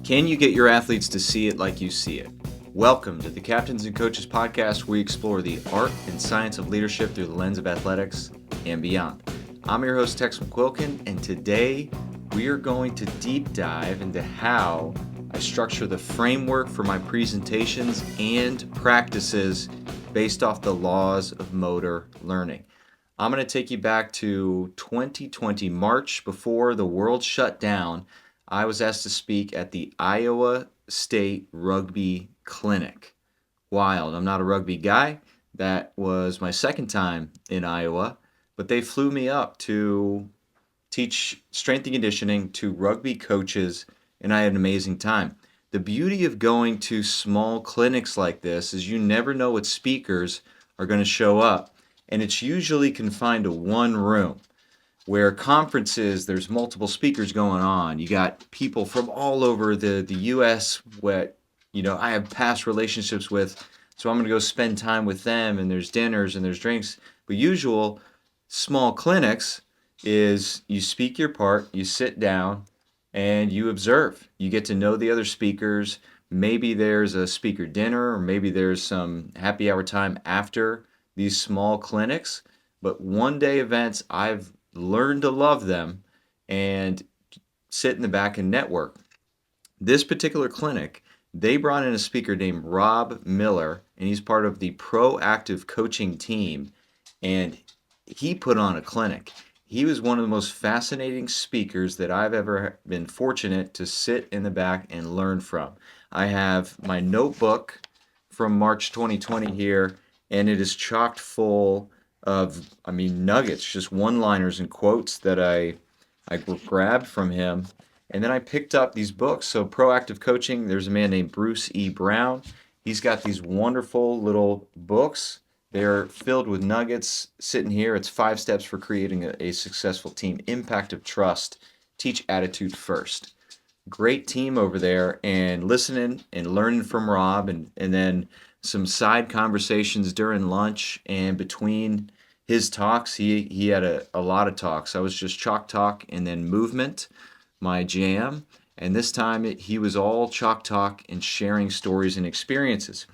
Can you get your athletes to see it like you see it? Welcome to the Captains and Coaches podcast, where we explore the art and science of leadership through the lens of athletics and beyond. I'm your host, Tex McQuilkin, and today we are going to deep dive into how I structure the framework for my presentations and practices based off the laws of motor learning. I'm going to take you back to 2020 March, before the world shut down. I was asked to speak at the Iowa State Rugby Clinic. Wild. I'm not a rugby guy. That was my second time in Iowa, but they flew me up to teach strength and conditioning to rugby coaches, and I had an amazing time. The beauty of going to small clinics like this is you never know what speakers are going to show up, and it's usually confined to one room. Where conferences, there's multiple speakers going on. You got people from all over the U.S. what I have past relationships with, so I'm going to go spend time with them, and there's dinners and there's drinks. But usual small clinics is you speak your part, you sit down, and you observe. You get to know the other speakers. Maybe there's a speaker dinner, or maybe there's some happy hour time after these small clinics. But one-day events, I've learned to love them and sit in the back and network. This particular clinic, they brought in a speaker named Rob Miller, and he's part of the proactive coaching team, and he put on a clinic. He was one of the most fascinating speakers that I've ever been fortunate to sit in the back and learn from. I have my notebook from March 2020 here, and it is chocked full of, nuggets, just one-liners and quotes that I grabbed from him. And then I picked up these books. So Proactive Coaching, there's a man named Bruce E. Brown. He's got these wonderful little books. They're filled with nuggets. Sitting here, it's 5 steps for creating a successful team. Impact of trust. Teach attitude first. Great team over there, and listening and learning from Rob, and then some side conversations during lunch and between his talks. He had a lot of talks. I was just chalk talk and then movement, my jam. And this time he was all chalk talk and sharing stories and experiences.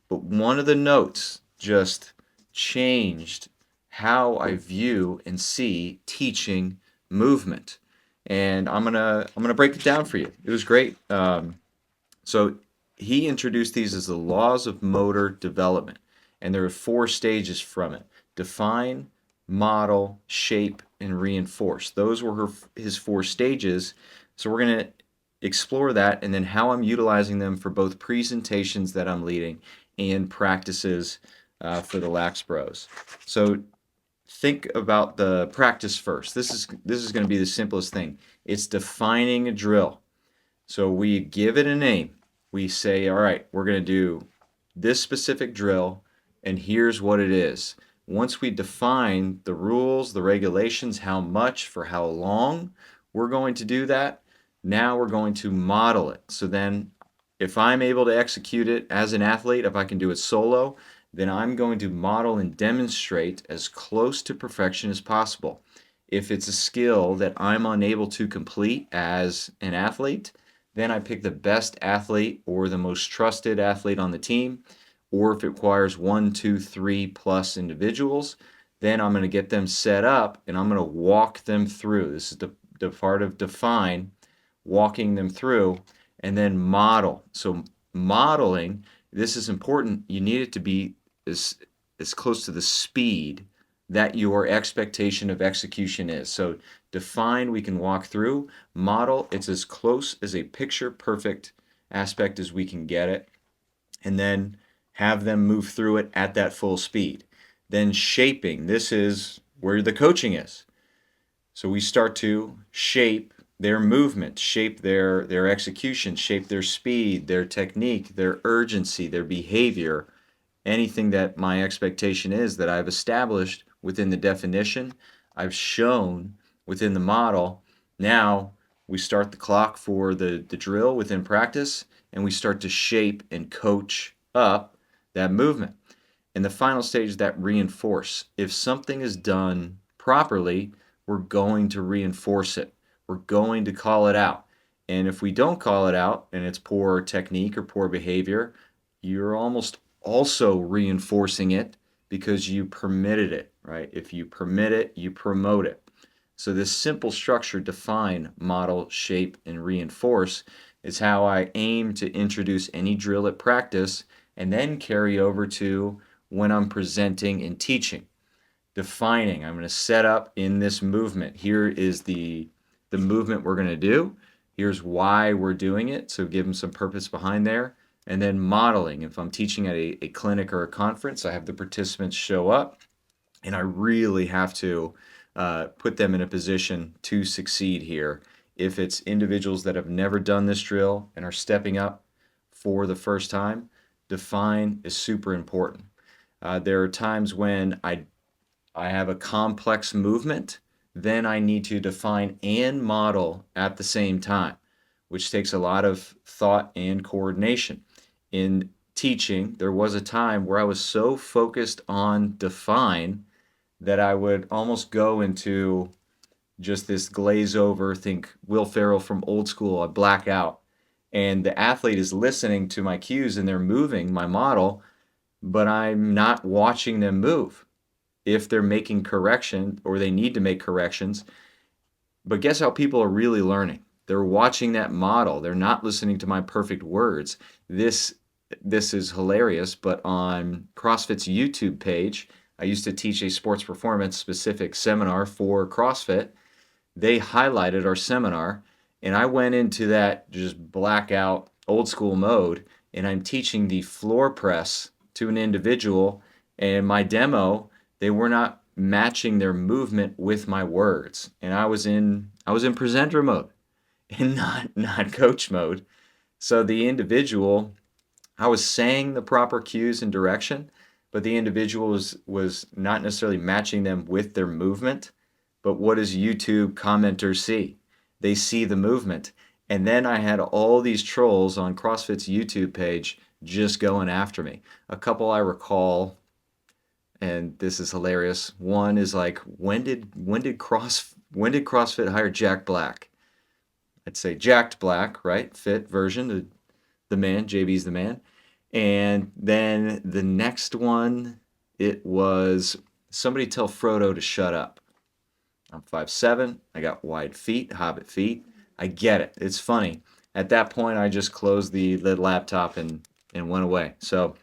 But one of the notes just changed how I view and see teaching movement. And I'm gonna break it down for you. It was great. So he introduced these as the laws of motor development, and there are 4 stages from it: define, model, shape, and reinforce. Those were his 4 stages. So we're going to explore that, and then how I'm utilizing them for both presentations that I'm leading and practices for the Lax Bros. So think about the practice first. This is going to be the simplest thing. It's defining a drill. So we give it a name. We say, all right, we're going to do this specific drill, and here's what it is. Once we define the rules, the regulations, how much, for how long we're going to do that, now we're going to model it. So then if I'm able to execute it as an athlete, if I can do it solo, then I'm going to model and demonstrate as close to perfection as possible. If it's a skill that I'm unable to complete as an athlete, then I pick the best athlete or the most trusted athlete on the team. Or if it requires 1, 2, 3 plus individuals, then I'm going to get them set up and I'm going to walk them through. This is the part of define, walking them through, and then model. So modeling, this is important. You need it to be as close to the speed that your expectation of execution is. So define, we can walk through. Model, it's as close as a picture perfect aspect as we can get it. And then have them move through it at that full speed. Then shaping, this is where the coaching is. So we start to shape their movement, shape their execution, shape their speed, their technique, their urgency, their behavior, anything that my expectation is that I've established within the definition, I've shown within the model. Now we start the clock for the drill within practice, and we start to shape and coach up that movement. And the final stage is that reinforce. If something is done properly, we're going to reinforce it. We're going to call it out. And if we don't call it out and it's poor technique or poor behavior, you're almost also reinforcing it because you permitted it, right? If you permit it, you promote it. So this simple structure, define, model, shape, and reinforce, is how I aim to introduce any drill at practice and then carry over to when I'm presenting and teaching. Defining, I'm going to set up in this movement. Here is the movement we're going to do. Here's why we're doing it. So give them some purpose behind there. And then modeling. If I'm teaching at a clinic or a conference, I have the participants show up and I really have to put them in a position to succeed here. If it's individuals that have never done this drill and are stepping up for the first time, define is super important. There are times when I have a complex movement, then I need to define and model at the same time, which takes a lot of thought and coordination. In teaching, there was a time where I was so focused on define that I would almost go into just this glaze over, think Will Ferrell from Old School, I black out. And the athlete is listening to my cues and they're moving my model, but I'm not watching them move if they're making correction or they need to make corrections. But guess how people are really learning? They're watching that model. They're not listening to my perfect words. This is hilarious, but on CrossFit's YouTube page, I used to teach a sports performance specific seminar for CrossFit. They highlighted our seminar, and I went into that just blackout old school mode, and I'm teaching the floor press to an individual, and my demo, they were not matching their movement with my words, and I was in presenter mode and not coach mode. So the individual, I was saying the proper cues and direction, but the individual was not necessarily matching them with their movement. But what does YouTube commenters see? They see the movement. And then I had all these trolls on CrossFit's YouTube page just going after me. A couple I recall, and this is hilarious. One is like, when did CrossFit hire Jack Black? I'd say Jacked Black, right? Fit version, the man, JB's the man. And then the next one, it was somebody tell Frodo to shut up. I'm 5'7". I got wide feet, hobbit feet. I get it. It's funny. At that point, I just closed the laptop and went away. So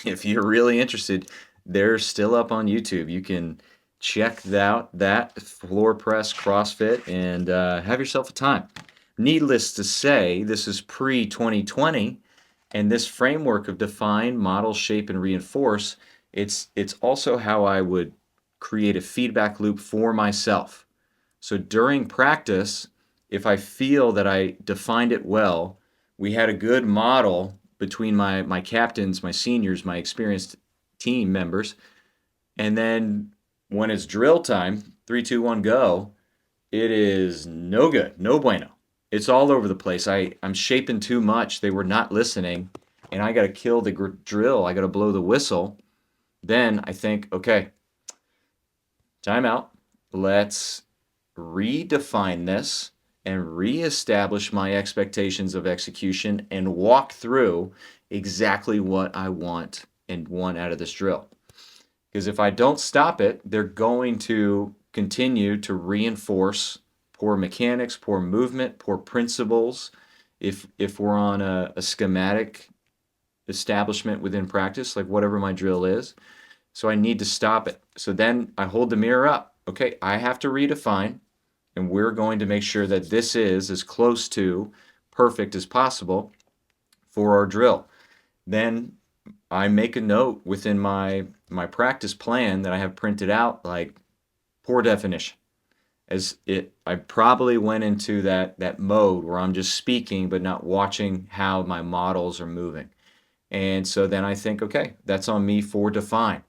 if you're really interested, they're still up on YouTube. You can check out that floor press CrossFit and have yourself a time. Needless to say, this is pre 2020, and this framework of define, model, shape, and reinforce, it's also how I would create a feedback loop for myself. So during practice, if I feel that I defined it well, we had a good model between my captains, my seniors, my experienced team members, and then when it's drill time, 3, 2, 1, go, it is no good, no bueno. It's all over the place. I'm shaping too much. They were not listening, and I got to kill the drill. I got to blow the whistle. Then I think, okay, time out. Let's redefine this and reestablish my expectations of execution and walk through exactly what I want and want out of this drill. Because if I don't stop it, they're going to continue to reinforce poor mechanics, poor movement, poor principles. If we're on a schematic establishment within practice, like whatever my drill is, so I need to stop it. So then I hold the mirror up. Okay, I have to redefine, and we're going to make sure that this is as close to perfect as possible for our drill. Then I make a note within my practice plan that I have printed out, like poor definition. I probably went into that mode where I'm just speaking but not watching how my models are moving. And so then I think, okay, that's on me for define.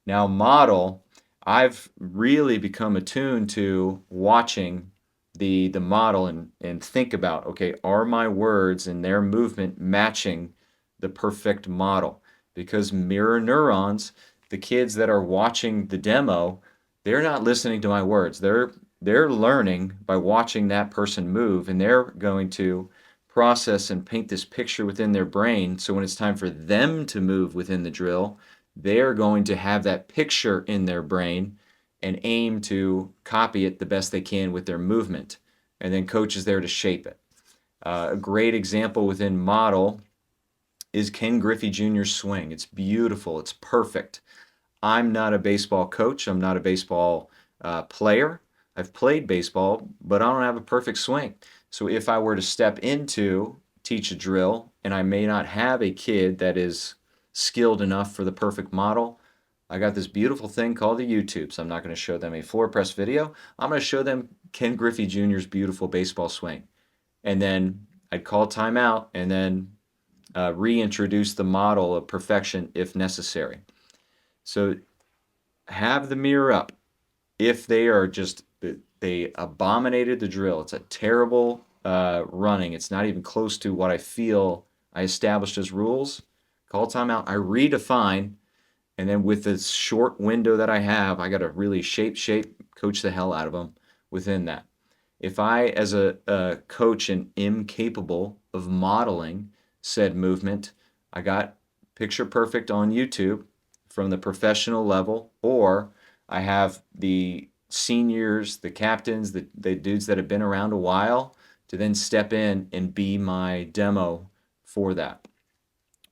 Now, model, I've really become attuned to watching the model and think about, okay, are my words and their movement matching the perfect model? Because mirror neurons, the kids that are watching the demo, they're not listening to my words. They're they're learning by watching that person move, and they're going to process and paint this picture within their brain. So when it's time for them to move within the drill, they're going to have that picture in their brain and aim to copy it the best they can with their movement. And then coach is there to shape it. A great example within model is Ken Griffey Jr.'s swing. It's beautiful. It's perfect. I'm not a baseball coach. I'm not a baseball player. I've played baseball, but I don't have a perfect swing. So if I were to step into teach a drill and I may not have a kid that is skilled enough for the perfect model, I got this beautiful thing called the YouTube. So I'm not going to show them a floor press video. I'm going to show them Ken Griffey Jr.'s beautiful baseball swing. And then I'd call timeout and then reintroduce the model of perfection if necessary. So have the mirror up. If they are just, they abominated the drill, it's a terrible running, it's not even close to what I feel I established as rules, call timeout. I redefine, and then with this short window that I have, I got to really coach the hell out of them within that. If I, as a coach, am incapable of modeling said movement, I got picture perfect on YouTube from the professional level, or I have the seniors, the captains, the dudes that have been around a while to then step in and be my demo for that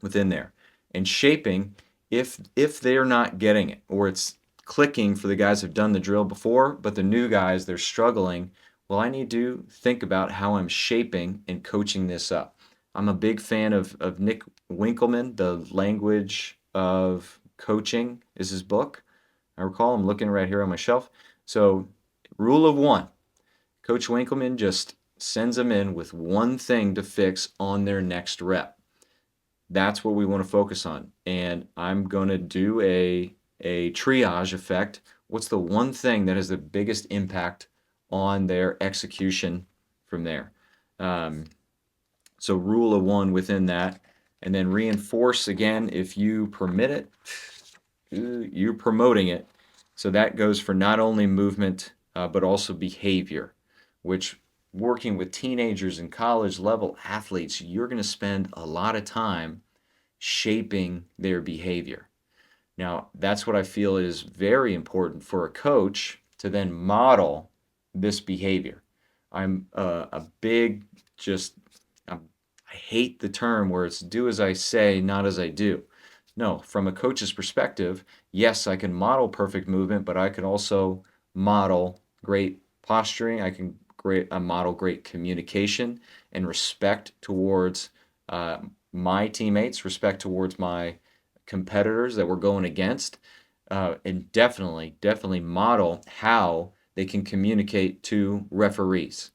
within there. And shaping, if they're not getting it, or it's clicking for the guys who've done the drill before, but the new guys, they're struggling, well, I need to think about how I'm shaping and coaching this up. I'm a big fan of Nick Winkelman. The Language of Coaching is his book. I recall I'm looking right here on my shelf. So, rule of one, Coach Winkelman just sends them in with one thing to fix on their next rep. That's what we want to focus on. And I'm going to do a triage effect. What's the one thing that has the biggest impact on their execution from there? So rule of one within that, and then reinforce again if you permit it, you're promoting it. So that goes for not only movement but also behavior, which, working with teenagers and college level athletes, you're going to spend a lot of time shaping their behavior. Now, that's what I feel is very important for a coach to then model this behavior. I'm a big, just, I hate the term where it's do as I say, not as I do. No, from a coach's perspective, yes, I can model perfect movement, but I can also model great posturing. I can model great communication and respect towards my teammates, respect towards my competitors that we're going against, and definitely model how they can communicate to referees.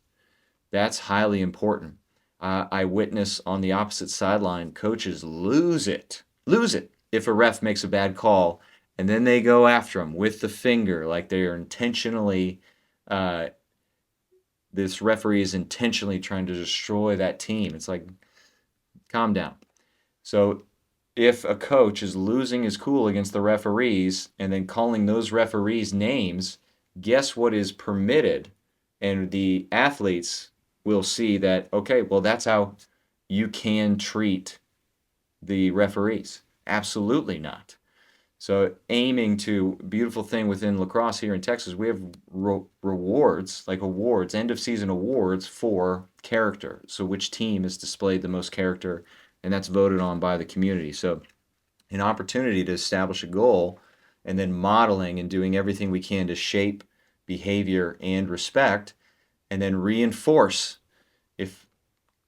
That's highly important. I witness on the opposite sideline coaches lose it if a ref makes a bad call, and then they go after him with the finger like they are intentionally. Uh, this referee is intentionally trying to destroy that team. It's like, calm down. So if a coach is losing his cool against the referees and then calling those referees names, guess what is permitted? And the athletes will see that, okay, well, that's how you can treat the referees. Absolutely not. So aiming to, beautiful thing within lacrosse here in Texas, we have rewards, like awards, end of season awards for character. So which team has displayed the most character, and that's voted on by the community. So an opportunity to establish a goal and then modeling and doing everything we can to shape behavior and respect, and then reinforce if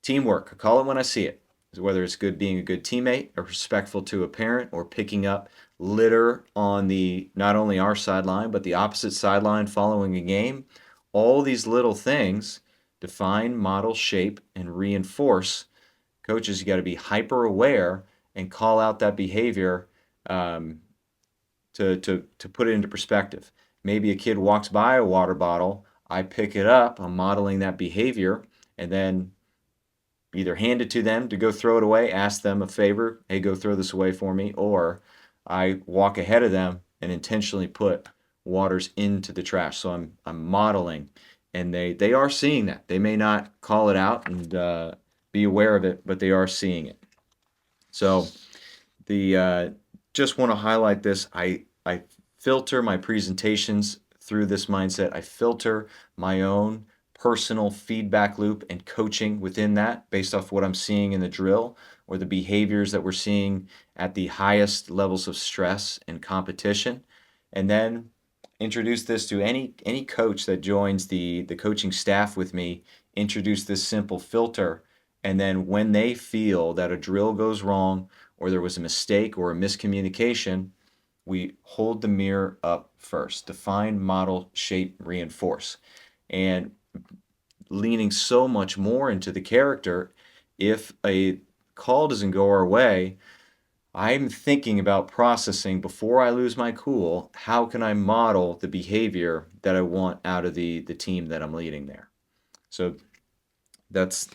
teamwork, I call it when I see it, whether it's good being a good teammate or respectful to a parent or picking up litter on the not only our sideline but the opposite sideline following a game. All these little things define, model, shape, and reinforce. Coaches, you got to be hyper aware and call out that behavior, um, to put it into perspective. Maybe a kid walks by a water bottle, I pick it up, I'm modeling that behavior, and then either hand it to them to go throw it away, ask them a favor, hey, go throw this away for me, or I walk ahead of them and intentionally put waters into the trash. So I'm modeling, and they are seeing that. They may not call it out and be aware of it, but they are seeing it. So the just want to highlight this. I filter my presentations through this mindset. I filter my own personal feedback loop and coaching within that based off what I'm seeing in the drill or the behaviors that we're seeing at the highest levels of stress and competition. And then introduce this to any coach that joins the coaching staff with me. Introduce this simple filter, and then when they feel that a drill goes wrong or there was a mistake or a miscommunication, we hold the mirror up first. Define, model, shape, reinforce. And leaning so much more into the character, if a call doesn't go our way, I'm thinking about processing before I lose my cool. How can I model the behavior that I want out of the team that I'm leading there? So that's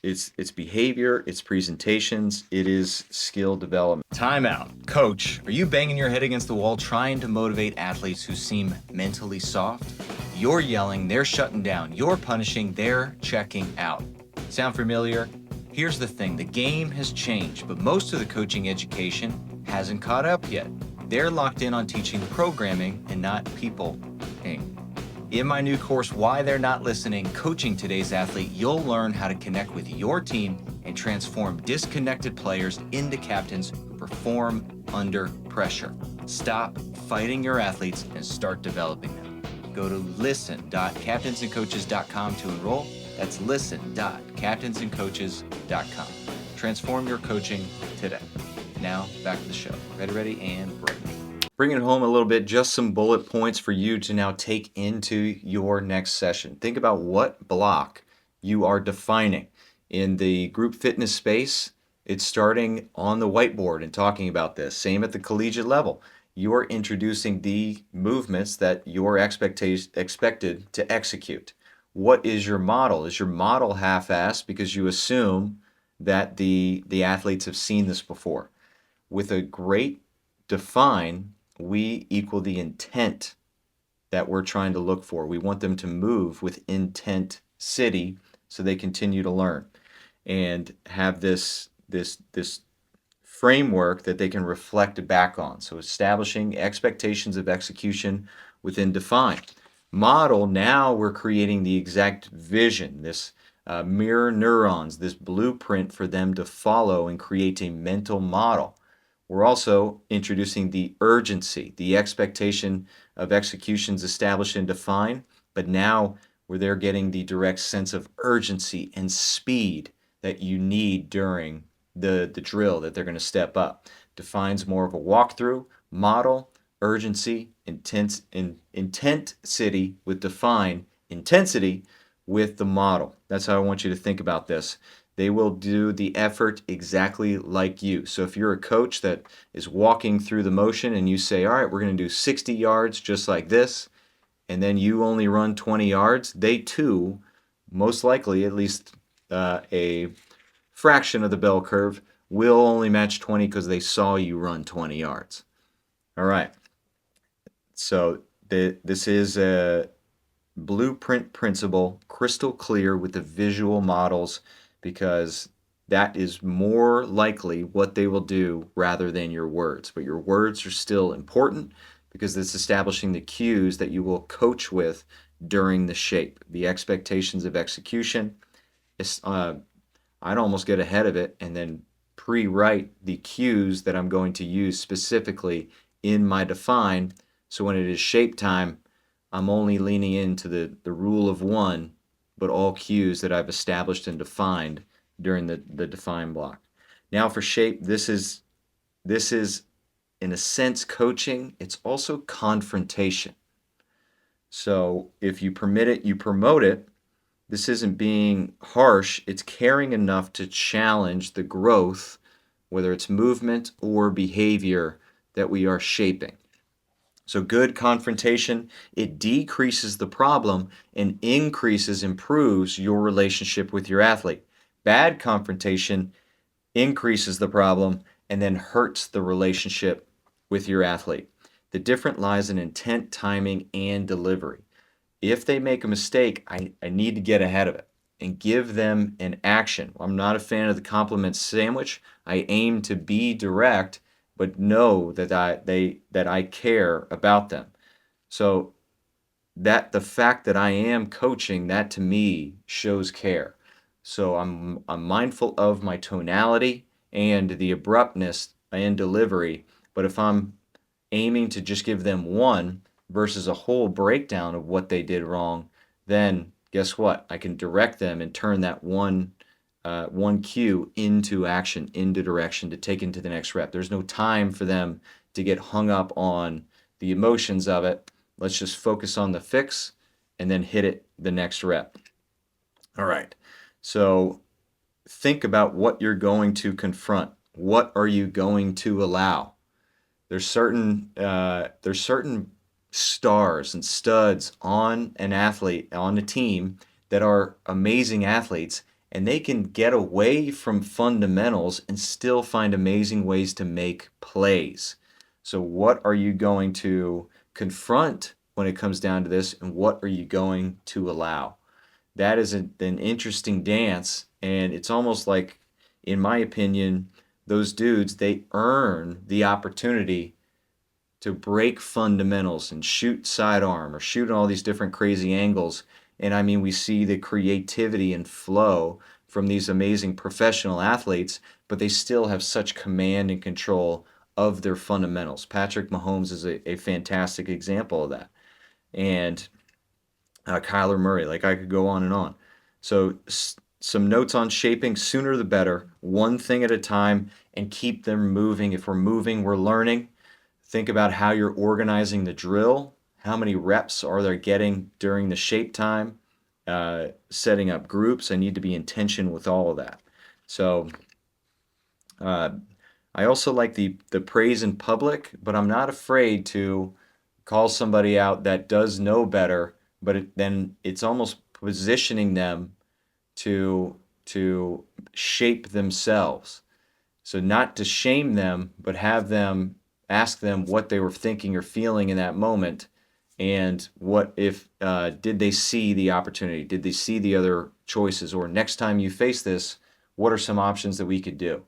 it's behavior, it's presentations, it is skill development. Timeout. Coach, are you banging your head against the wall trying to motivate athletes who seem mentally soft? You're yelling, they're shutting down. You're punishing, they're checking out. Sound familiar? Here's the thing, the game has changed, but most of the coaching education hasn't caught up yet. They're locked in on teaching programming and not people-ing. In my new course, Why They're Not Listening, Coaching Today's Athlete, you'll learn how to connect with your team and transform disconnected players into captains who perform under pressure. Stop fighting your athletes and start developing them. Go to listen.captainsandcoaches.com to enroll. That's listen.captainsandcoaches.com. Transform your coaching today. Now, back to the show. Ready, and break. Bringing it home a little bit, just some bullet points for you to now take into your next session. Think about what block you are defining. In the group fitness space, it's starting on the whiteboard and talking about this. Same at the collegiate level. You are introducing the movements that you're expected to execute. What is your model? Is your model half-assed because you assume that the athletes have seen this before? With a great define, we equal the intent that we're trying to look for. We want them to move with intensity so they continue to learn and have this framework that they can reflect back on. So establishing expectations of execution within define. Model, now we're creating the exact vision, this mirror neurons, this blueprint for them to follow and create a mental model. We're also introducing the urgency, the expectation of executions established and defined, but now where they're getting the direct sense of urgency and speed that you need during the drill that they're going to step up. Defines more of a walkthrough, model, urgency, intensity with define, intensity with the model. That's how I want you to think about this. They will do the effort exactly like you. So if you're a coach that is walking through the motion and you say, all right, we're going to do 60 yards just like this, and then you only run 20 yards, they too, most likely, at least a fraction of the bell curve, will only match 20 because they saw you run 20 yards. All right. So this is a blueprint principle, crystal clear with the visual models, because that is more likely what they will do rather than your words. But your words are still important because it's establishing the cues that you will coach with during the shape, the expectations of execution. I'd almost get ahead of it and then pre-write the cues that I'm going to use specifically in my define. So when it is shape time, I'm only leaning into the rule of one, but all cues that I've established and defined during the define block. Now for shape, this is in a sense coaching. It's also confrontation. So if you permit it, you promote it. This isn't being harsh. It's caring enough to challenge the growth, whether it's movement or behavior that we are shaping. So good confrontation, it decreases the problem and improves your relationship with your athlete. Bad confrontation increases the problem and then hurts the relationship with your athlete. The difference lies in intent, timing, and delivery. If they make a mistake, I need to get ahead of it and give them an action. I'm not a fan of the compliment sandwich. I aim to be direct, but know that I care about them. So that the fact that I am coaching, that to me shows care. So I'm mindful of my tonality and the abruptness and delivery. But if I'm aiming to just give them one versus a whole breakdown of what they did wrong, then guess what? I can direct them and turn that one cue into action, into direction to take into the next rep. There's no time for them to get hung up on the emotions of it. Let's just focus on the fix and then hit it the next rep. All right. So think about what you're going to confront. What are you going to allow? There's certain stars and studs on an athlete on a team that are amazing athletes, and they can get away from fundamentals and still find amazing ways to make plays. So what are you going to confront when it comes down to this, and what are you going to allow? That is an interesting dance, and it's almost like, in my opinion, those dudes, they earn the opportunity to break fundamentals and shoot sidearm or shoot all these different crazy angles. And I mean, we see the creativity and flow from these amazing professional athletes, but they still have such command and control of their fundamentals. Patrick Mahomes is a fantastic example of that. And Kyler Murray, like I could go on and on. So, some notes on shaping: sooner the better, one thing at a time, and keep them moving. If we're moving, we're learning. Think about how you're organizing the drill. How many reps are they getting during the shape time? Setting up groups. I need to be in tension with all of that. So, uh, I also like the praise in public, but I'm not afraid to call somebody out that does know better, but then it's almost positioning them to shape themselves. So not to shame them, but have them ask them what they were thinking or feeling in that moment, and what if did they see the opportunity? Did they see the other choices? Or next time you face this, what are some options that we could do?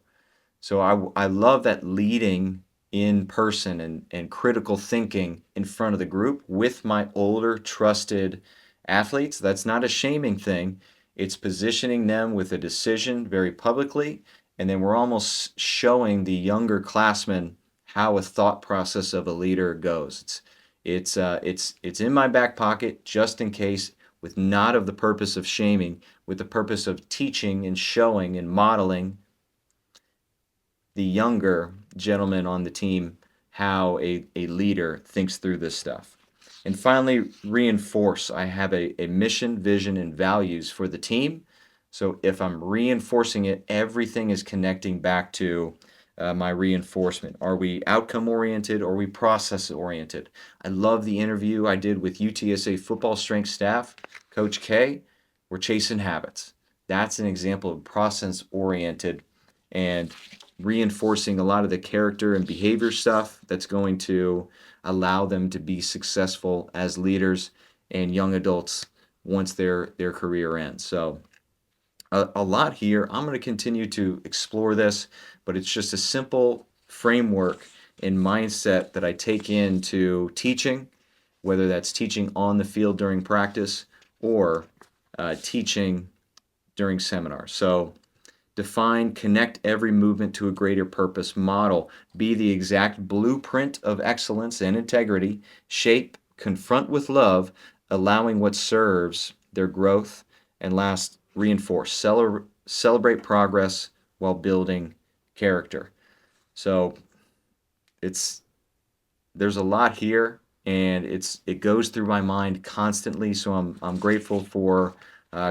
So I love that leading in person and critical thinking in front of the group with my older trusted athletes. That's not a shaming thing. It's positioning them with a decision very publicly, and then we're almost showing the younger classmen how a thought process of a leader goes. It's in my back pocket just in case, with not of the purpose of shaming, with the purpose of teaching and showing and modeling the younger gentleman on the team how a leader thinks through this stuff. And finally, reinforce. I have a mission, vision, and values for the team. So if I'm reinforcing it, everything is connecting back to my reinforcement. Are we outcome oriented or are we process oriented? I love the interview I did with UTSA football strength staff, Coach K. We're chasing habits. That's an example of process oriented and reinforcing a lot of the character and behavior stuff that's going to allow them to be successful as leaders and young adults once their career ends. So a lot here. I'm going to continue to explore this, but it's just a simple framework and mindset that I take into teaching, whether that's teaching on the field during practice or teaching during seminars. So define, connect every movement to a greater purpose, model, be the exact blueprint of excellence and integrity, shape, confront with love, allowing what serves their growth, and last, reinforce, celebrate progress while building character. So it's there's a lot here, and it goes through my mind constantly. So I'm grateful for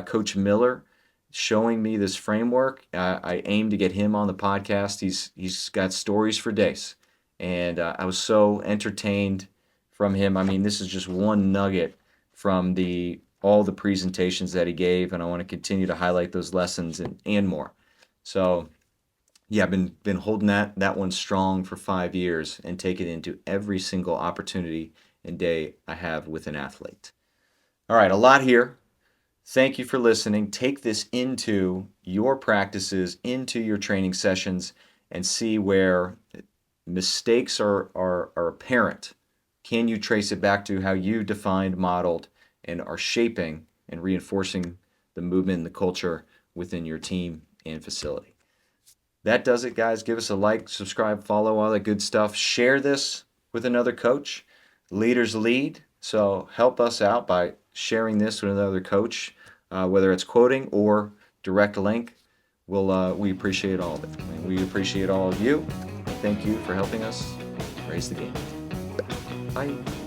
Coach Miller showing me this framework. I aim to get him on the podcast. He's got stories for days, and I was so entertained from him. I mean, this is just one nugget from the all the presentations that he gave, and I want to continue to highlight those lessons and more. So Yeah, I've been holding that one strong for 5 years and take it into every single opportunity and day I have with an athlete. All right, a lot here. Thank you for listening. Take this into your practices, into your training sessions, and see where mistakes are apparent. Can you trace it back to how you defined, modeled, and are shaping and reinforcing the movement and the culture within your team and facility? That does it, guys. Give us a like, subscribe, follow, all that good stuff. Share this with another coach. Leaders lead. So help us out by sharing this with another coach, whether it's quoting or direct link. We appreciate all of it. And we appreciate all of you. Thank you for helping us raise the game. Bye.